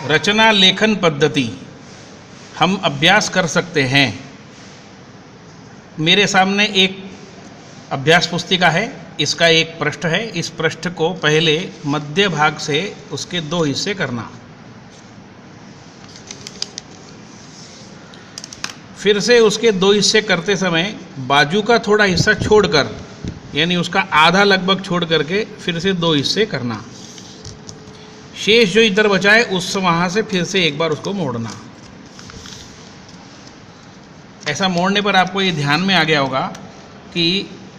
रचना लेखन पद्धति हम अभ्यास कर सकते हैं। मेरे सामने एक अभ्यास पुस्तिका है, इसका एक पृष्ठ है। इस पृष्ठ को पहले मध्य भाग से उसके 2 हिस्से करना, फिर से उसके 2 हिस्से करते समय बाजू का थोड़ा हिस्सा छोड़कर, यानी उसका आधा लगभग छोड़ करके फिर से 2 हिस्से करना। शेष जो इधर बचा है उस वहाँ से फिर से एक बार उसको मोड़ना। ऐसा मोड़ने पर आपको ये ध्यान में आ गया होगा कि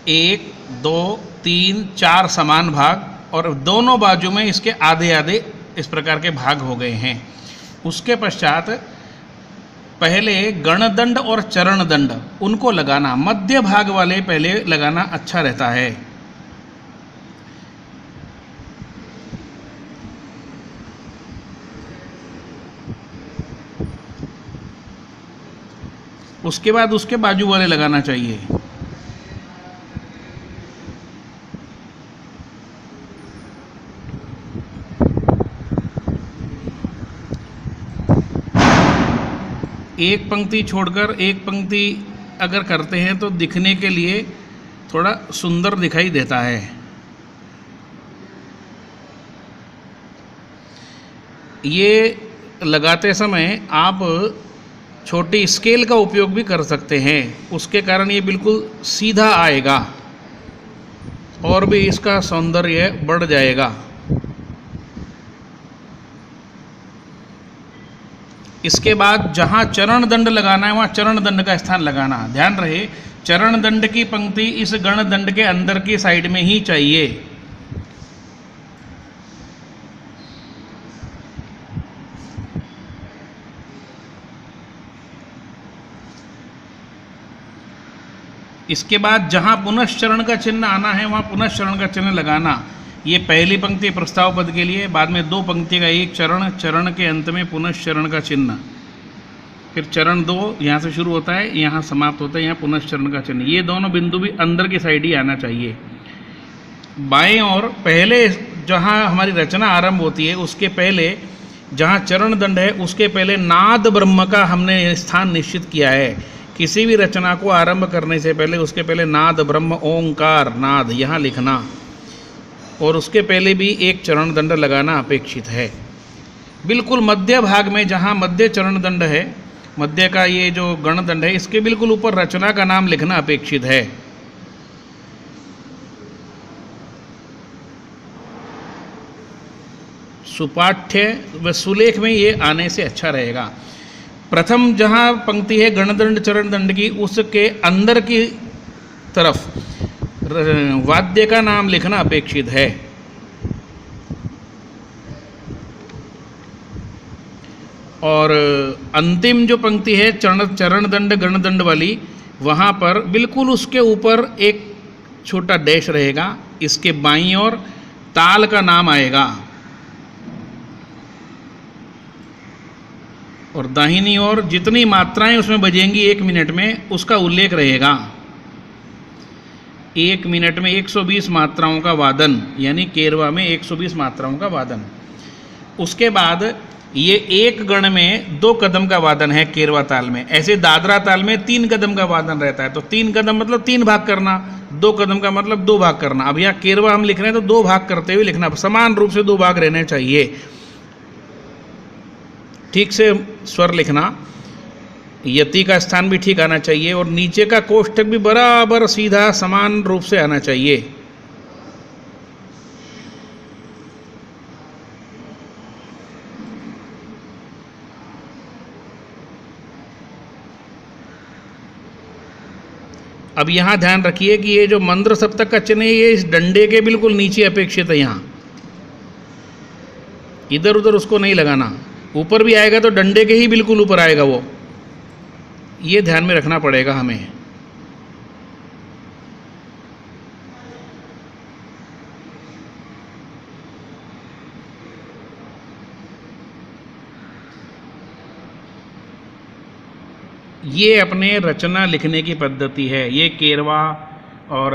1, 2, 3, 4 समान भाग और दोनों बाजू में इसके आधे आधे इस प्रकार के भाग हो गए हैं। उसके पश्चात पहले गणदंड और चरण दंड उनको लगाना, मध्य भाग वाले पहले लगाना अच्छा रहता है। उसके बाद उसके बाजू वाले लगाना चाहिए। एक पंक्ति छोड़कर एक पंक्ति अगर करते हैं तो दिखने के लिए थोड़ा सुंदर दिखाई देता है। ये लगाते समय आप छोटी स्केल का उपयोग भी कर सकते हैं, उसके कारण ये बिल्कुल सीधा आएगा और भी इसका सौंदर्य बढ़ जाएगा। इसके बाद जहाँ चरण दंड लगाना है वहाँ चरण दंड का स्थान लगाना। ध्यान रहे, चरण दंड की पंक्ति इस गण दंड के अंदर की साइड में ही चाहिए। इसके बाद जहाँ पुनश्चरण का चिन्ह आना है वहाँ पुनश्चरण का चिन्ह लगाना। ये पहली पंक्ति प्रस्ताव पद के लिए, बाद में 2 पंक्ति का एक चरण, चरण के अंत में पुनश्चरण का चिन्ह, फिर चरण 2 यहाँ से शुरू होता है, यहाँ समाप्त होता है, यहाँ पुनश्चरण का चिन्ह। ये दोनों बिंदु भी अंदर की साइड ही आना चाहिए। बाएं और पहले जहाँ हमारी रचना आरंभ होती है उसके पहले जहाँ चरण दंड है उसके पहले नाद ब्रह्म का हमने स्थान निश्चित किया है। किसी भी रचना को आरंभ करने से पहले उसके पहले नाद ब्रह्म ओंकार नाद यहाँ लिखना और उसके पहले भी एक चरण दंड लगाना अपेक्षित है। बिल्कुल मध्य भाग में जहाँ मध्य चरण दंड है, मध्य का ये जो गण दंड है, इसके बिल्कुल ऊपर रचना का नाम लिखना अपेक्षित है। सुपाठ्य व सुलेख में ये आने से अच्छा रहेगा। प्रथम जहाँ पंक्ति है गणदंड चरण दंड की, उसके अंदर की तरफ वाद्य का नाम लिखना अपेक्षित है। और अंतिम जो पंक्ति है चरण दंड गण दंड वाली, वहाँ पर बिल्कुल उसके ऊपर एक छोटा डैश रहेगा। इसके बाईं ओर ताल का नाम आएगा और दाहिनी ओर जितनी मात्राएं उसमें बजेंगी 1 मिनट में उसका उल्लेख रहेगा। 1 मिनट में 120 मात्राओं का वादन, यानी केरवा में 120 मात्राओं का वादन। उसके बाद ये एक गण में 2 कदम का वादन है केरवा ताल में। ऐसे दादरा ताल में 3 कदम का वादन रहता है, तो 3 कदम मतलब 3 भाग करना, 2 कदम का मतलब 2 भाग करना। अब यहाँ केरवा हम लिख रहे हैं तो 2 भाग करते हुए लिखना, समान रूप से 2 भाग रहने चाहिए। ठीक से स्वर लिखना, यति का स्थान भी ठीक आना चाहिए और नीचे का कोष्ठक भी बराबर सीधा समान रूप से आना चाहिए। अब यहाँ ध्यान रखिए कि ये जो मंद्र सप्तक का चिन्ह है ये इस डंडे के बिल्कुल नीचे अपेक्षित है। यहाँ इधर उधर उसको नहीं लगाना, ऊपर भी आएगा तो डंडे के ही बिल्कुल ऊपर आएगा वो, ये ध्यान में रखना पड़ेगा हमें। ये अपने रचना लिखने की पद्धति है। ये केरवा और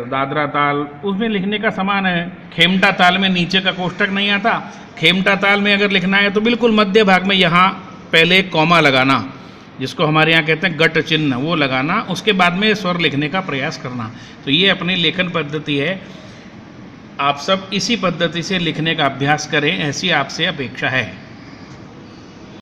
दादरा ताल उसमें लिखने का समान है। खेमटा ताल में नीचे का कोष्टक नहीं आता, खेमटा ताल में अगर लिखना है तो बिल्कुल मध्य भाग में यहाँ पहले एक कॉमा लगाना, जिसको हमारे यहाँ कहते हैं गट चिन्ह, वो लगाना, उसके बाद में स्वर लिखने का प्रयास करना। तो ये अपनी लेखन पद्धति है। आप सब इसी पद्धति से लिखने का अभ्यास करें, ऐसी आपसे अपेक्षा है।